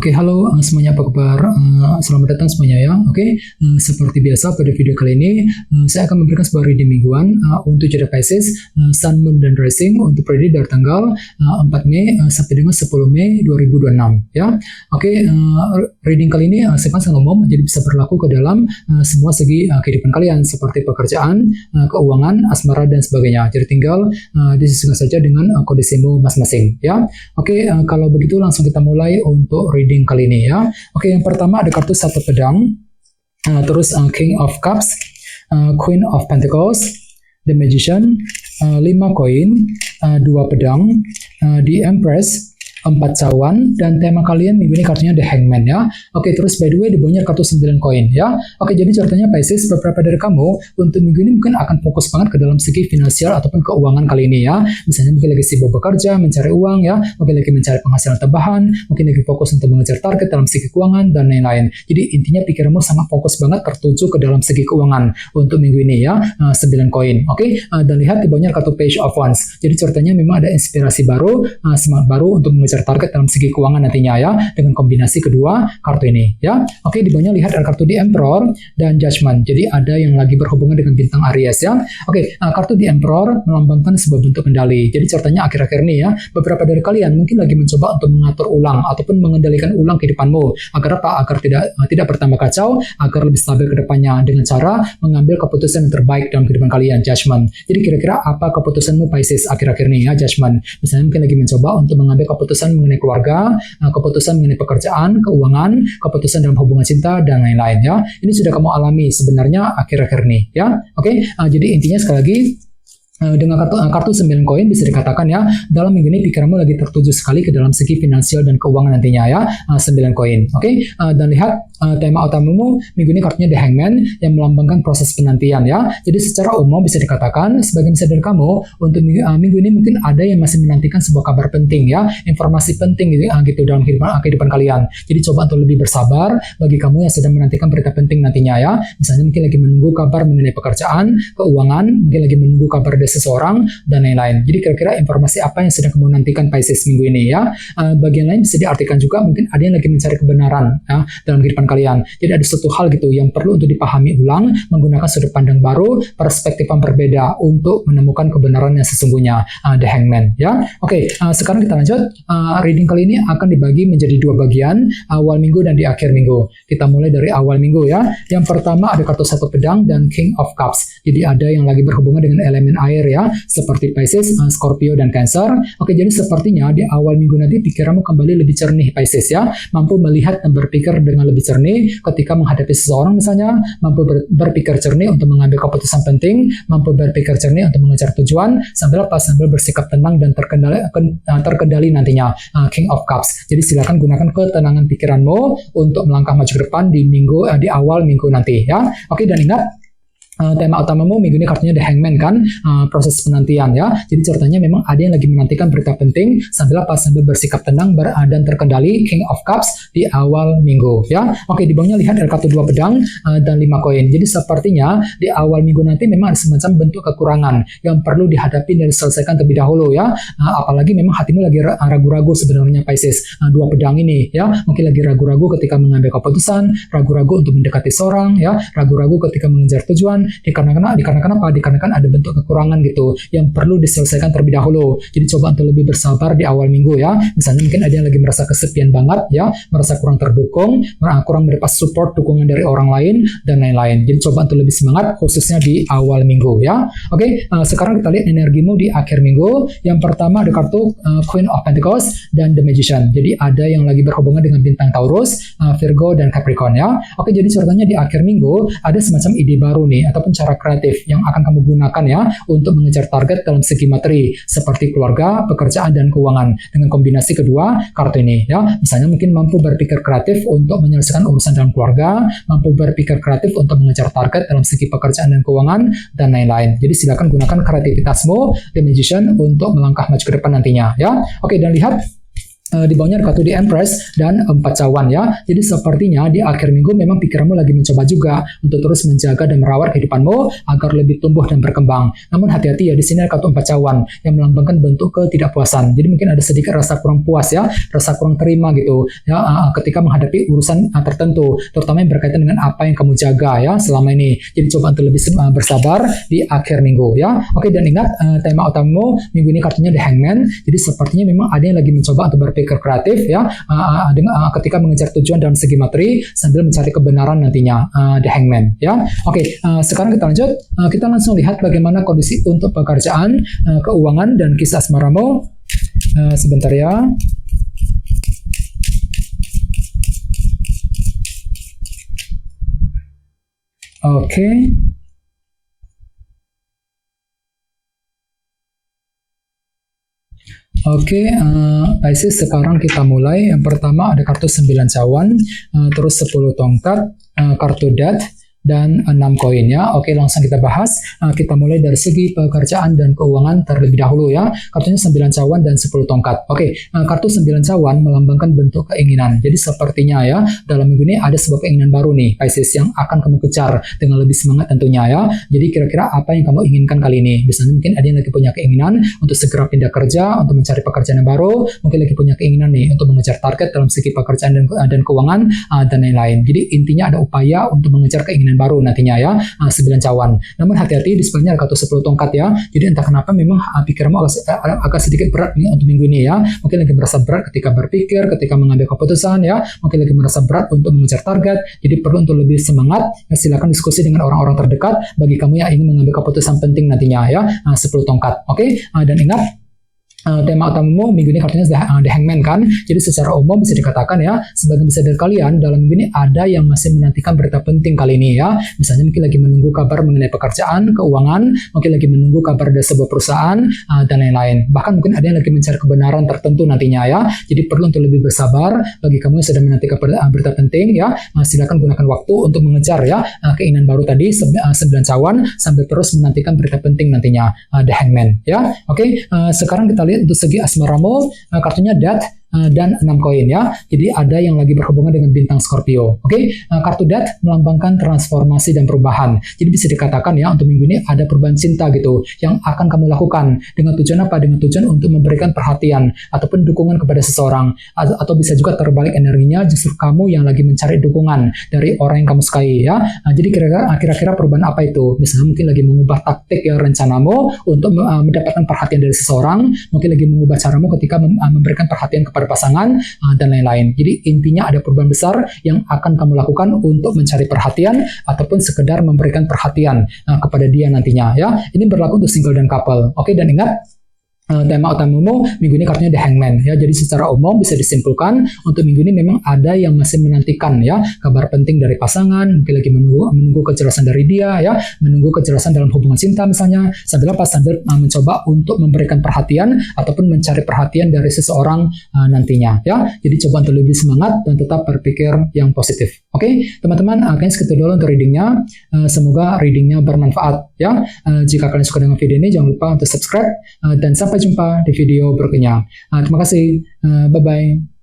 Oke, halo semuanya, apa kabar? Selamat datang semuanya ya. Oke, seperti biasa pada video kali ini saya akan memberikan sebuah reading mingguan untuk zodiak Pisces, Sun, Moon, dan Rising untuk periode dari tanggal 4 Mei sampai dengan 10 Mei 2026 ya. Oke, reading kali ini sifatnya umum, jadi bisa berlaku ke dalam semua segi kehidupan kalian seperti pekerjaan, keuangan, asmara, dan sebagainya. Jadi tinggal disesuaikan saja dengan kondisimu masing-masing ya. Oke, kalau begitu langsung kita mulai untuk reading kali ini ya. Oke, yang pertama ada kartu satu pedang, terus King of Cups, Queen of Pentacles, The Magician, 5 koin, 2 pedang, The Empress, 4 cawan, dan tema kalian minggu ini kartunya The Hangman ya. Oke, terus by the way di bawahnya kartu 9 koin ya. Oke, jadi ceritanya Pisces, beberapa dari kamu untuk minggu ini mungkin akan fokus banget ke dalam segi finansial ataupun keuangan kali ini ya. Misalnya mungkin lagi sibuk bekerja, mencari uang ya, mungkin lagi mencari penghasilan tambahan, mungkin lagi fokus untuk mengejar target dalam segi keuangan dan lain-lain. Jadi intinya pikiranmu sangat fokus banget tertuju ke dalam segi keuangan untuk minggu ini ya. 9 koin. Oke, dan lihat di bawahnya kartu Page of Wands. Jadi ceritanya memang ada inspirasi baru, semangat baru untuk mengejar target dalam segi keuangan nantinya ya, dengan kombinasi kedua kartu ini ya. Oke, di bawahnya lihat ada kartu The Emperor dan Judgment. Jadi ada yang lagi berhubungan dengan bintang Aries ya. Oke, kartu The Emperor melambangkan sebuah bentuk kendali. Jadi ceritanya akhir-akhir ini ya, beberapa dari kalian mungkin lagi mencoba untuk mengatur ulang ataupun mengendalikan ulang kehidupanmu agar apa? Agar tidak bertambah kacau, agar lebih stabil ke depannya dengan cara mengambil keputusan yang terbaik dalam kehidupan kalian, Judgment. Jadi kira-kira apa keputusanmu Pisces akhir-akhir ini ya, Judgment? Misalnya mungkin lagi mencoba untuk mengambil keputusan mengenai keluarga, keputusan mengenai pekerjaan, keuangan, keputusan dalam hubungan cinta, dan lain-lain ya. Ini sudah kamu alami sebenarnya akhir-akhir ini ya. Oke, jadi intinya sekali lagi dengan kartu 9 koin bisa dikatakan ya, dalam minggu ini pikiranmu lagi tertuju sekali ke dalam segi finansial dan keuangan nantinya ya. 9 koin. Oke, dan lihat tema utamamu minggu ini kartunya The Hangman yang melambangkan proses penantian ya. Jadi secara umum bisa dikatakan sebagian besar dari kamu untuk minggu ini mungkin ada yang masih menantikan sebuah kabar penting ya, informasi penting gitu dalam kehidupan kalian. Jadi coba untuk lebih bersabar bagi kamu yang sedang menantikan berita penting nantinya ya. Misalnya mungkin lagi menunggu kabar mengenai pekerjaan, keuangan, mungkin lagi menunggu kabar dari seseorang dan lain-lain. Jadi kira-kira informasi apa yang sedang kamu nantikan Pisces minggu ini ya. Bagian lain bisa diartikan juga mungkin ada yang lagi mencari kebenaran ya, dalam kehidupan kalian. Jadi ada suatu hal gitu yang perlu untuk dipahami ulang menggunakan sudut pandang baru, perspektif yang berbeda untuk menemukan kebenaran yang sesungguhnya, The Hangman ya. Oke, sekarang kita lanjut. Reading kali ini akan dibagi menjadi 2 bagian, awal minggu dan di akhir minggu. Kita mulai dari awal minggu ya. Yang pertama ada kartu 1 pedang dan King of Cups. Jadi ada yang lagi berhubungan dengan elemen air ya, seperti Pisces, Scorpio, dan Cancer. Oke, jadi sepertinya di awal minggu nanti pikiranmu kembali lebih jernih Pisces ya, mampu melihat dan berpikir dengan lebih jernih ketika menghadapi seseorang misalnya, mampu berpikir jernih untuk mengambil keputusan penting, mampu berpikir jernih untuk mengejar tujuan, sambil bersikap tenang dan terkendali nantinya, King of Cups. Jadi silakan gunakan ketenangan pikiranmu untuk melangkah maju ke depan di awal minggu nanti ya. Oke, dan ingat tema utamamu minggu ini kartunya The Hangman kan, proses penantian ya. Jadi ceritanya memang ada yang lagi menantikan berita penting sambil bersikap tenang dan terkendali, King of Cups di awal minggu ya. Oke, di bawahnya lihat ada kartu 2 pedang dan 5 koin. Jadi sepertinya di awal minggu nanti memang ada semacam bentuk kekurangan yang perlu dihadapi dan diselesaikan terlebih dahulu ya. Apalagi memang hatimu lagi ragu-ragu sebenarnya Pisces, 2 pedang ini ya. Mungkin lagi ragu-ragu ketika mengambil keputusan, ragu-ragu untuk mendekati seorang ya, ragu-ragu ketika mengejar tujuan. Dikarenakan apa? Dikarenakan ada bentuk kekurangan gitu yang perlu diselesaikan terlebih dahulu. Jadi coba untuk lebih bersabar di awal minggu ya. Misalnya mungkin ada yang lagi merasa kesepian banget ya, merasa kurang terdukung, kurang mendapat support, dukungan dari orang lain dan lain-lain. Jadi coba untuk lebih semangat khususnya di awal minggu ya. Oke, sekarang kita lihat energimu di akhir minggu. Yang pertama ada kartu Queen of Pentacles dan The Magician. Jadi ada yang lagi berhubungan dengan bintang Taurus, Virgo, dan Capricorn ya. Oke, jadi ceritanya di akhir minggu ada semacam ide baru nih ataupun cara kreatif yang akan kamu gunakan ya untuk mengejar target dalam segi materi seperti keluarga, pekerjaan, dan keuangan dengan kombinasi kedua kartu ini ya. Misalnya mungkin mampu berpikir kreatif untuk menyelesaikan urusan dalam keluarga, mampu berpikir kreatif untuk mengejar target dalam segi pekerjaan dan keuangan dan lain-lain. Jadi silakan gunakan kreativitasmu The Magician untuk melangkah maju ke depan nantinya ya. Oke, dan lihat di bawahnya ada kartu The Empress dan 4 cawan ya. Jadi sepertinya di akhir minggu memang pikiranmu lagi mencoba juga untuk terus menjaga dan merawat kehidupanmu agar lebih tumbuh dan berkembang. Namun hati-hati ya, di sini ada kartu 4 cawan yang melambangkan bentuk ketidakpuasan. Jadi mungkin ada sedikit rasa kurang puas ya, rasa kurang terima gitu ya ketika menghadapi urusan tertentu, terutama yang berkaitan dengan apa yang kamu jaga ya selama ini. Jadi coba untuk lebih bersabar di akhir minggu ya. Oke, dan ingat tema utamamu minggu ini kartunya The Hangman. Jadi sepertinya memang ada yang lagi mencoba untuk berpikir kreatif ya ketika mengejar tujuan dalam segi materi sambil mencari kebenaran nantinya, The Hangman ya. Oke, sekarang kita lanjut, kita langsung lihat bagaimana kondisi untuk pekerjaan, keuangan dan kisah asmaramu. Sebentar ya. Oke. Oke, Pisces, sekarang kita mulai. Yang pertama ada kartu 9 cawan, terus 10 tongkat, kartu Death, dan 6 koinnya. Oke, langsung kita bahas. Kita mulai dari segi pekerjaan dan keuangan terlebih dahulu ya. Kartunya 9 cawan dan 10 tongkat. Oke, kartu 9 cawan melambangkan bentuk keinginan. Jadi sepertinya ya, dalam minggu ini ada sebuah keinginan baru nih, Pisces, yang akan kamu kejar dengan lebih semangat tentunya ya. Jadi kira-kira apa yang kamu inginkan kali ini? Misalnya mungkin ada yang lagi punya keinginan untuk segera pindah kerja, untuk mencari pekerjaan yang baru, mungkin lagi punya keinginan nih untuk mengejar target dalam segi pekerjaan dan keuangan, dan lain-lain. Jadi intinya ada upaya untuk mengejar keinginan baru nantinya ya, 9 cawan. Namun hati-hati, di sebelahnya ada kartu 10 tongkat ya. Jadi entah kenapa memang pikiranmu agak sedikit berat nih untuk minggu ini ya. Mungkin lagi merasa berat ketika berpikir, ketika mengambil keputusan ya. Mungkin lagi merasa berat untuk mengejar target. Jadi perlu untuk lebih semangat. Ya, silakan diskusi dengan orang-orang terdekat bagi kamu yang ingin mengambil keputusan penting nantinya ya. 10 tongkat. Oke, dan ingat, tema utamamu minggu ini kartunya The Hangman kan. Jadi secara umum bisa dikatakan ya, sebagian besar dari kalian dalam minggu ini ada yang masih menantikan berita penting kali ini ya. Misalnya mungkin lagi menunggu kabar mengenai pekerjaan, keuangan, mungkin lagi menunggu kabar dari sebuah perusahaan, dan lain-lain. Bahkan mungkin ada yang lagi mencari kebenaran tertentu nantinya ya. Jadi perlu untuk lebih bersabar. Bagi kamu yang sedang menantikan berita penting ya, silakan gunakan waktu untuk mengejar ya keinginan baru tadi 9 cawan sambil terus menantikan berita penting nantinya, The Hangman ya. Oke, sekarang kita lihat untuk segi asmaramu, kartunya Death dan 6 koin ya. Jadi ada yang lagi berhubungan dengan bintang Scorpio. Oke, kartu Death melambangkan transformasi dan perubahan. Jadi bisa dikatakan ya, untuk minggu ini ada perubahan cinta gitu yang akan kamu lakukan dengan tujuan apa? Dengan tujuan untuk memberikan perhatian ataupun dukungan kepada seseorang, atau bisa juga terbalik energinya, justru kamu yang lagi mencari dukungan dari orang yang kamu sukai ya. Jadi kira-kira perubahan apa itu? Misalnya mungkin lagi mengubah taktik ya, rencanamu untuk mendapatkan perhatian dari seseorang, mungkin lagi mengubah caramu ketika memberikan perhatian kepada pasangan, dan lain-lain. Jadi intinya ada perubahan besar yang akan kamu lakukan untuk mencari perhatian ataupun sekedar memberikan perhatian kepada dia nantinya ya. Ini berlaku untuk single dan couple. Oke, dan ingat, tema utamamu minggu ini kartunya The Hangman ya. Jadi secara umum bisa disimpulkan untuk minggu ini memang ada yang masih menantikan ya kabar penting dari pasangan, mungkin lagi menunggu kejelasan dari dia ya, menunggu kejelasan dalam hubungan cinta misalnya, sambil mencoba untuk memberikan perhatian ataupun mencari perhatian dari seseorang nantinya ya. Jadi coba untuk lebih semangat dan tetap berpikir yang positif. Oke, teman-teman, kayaknya segitu dulu untuk readingnya. Semoga readingnya bermanfaat ya. Jika kalian suka dengan video ini, jangan lupa untuk subscribe, dan sampai jumpa di video berikutnya. Terima kasih. Bye-bye.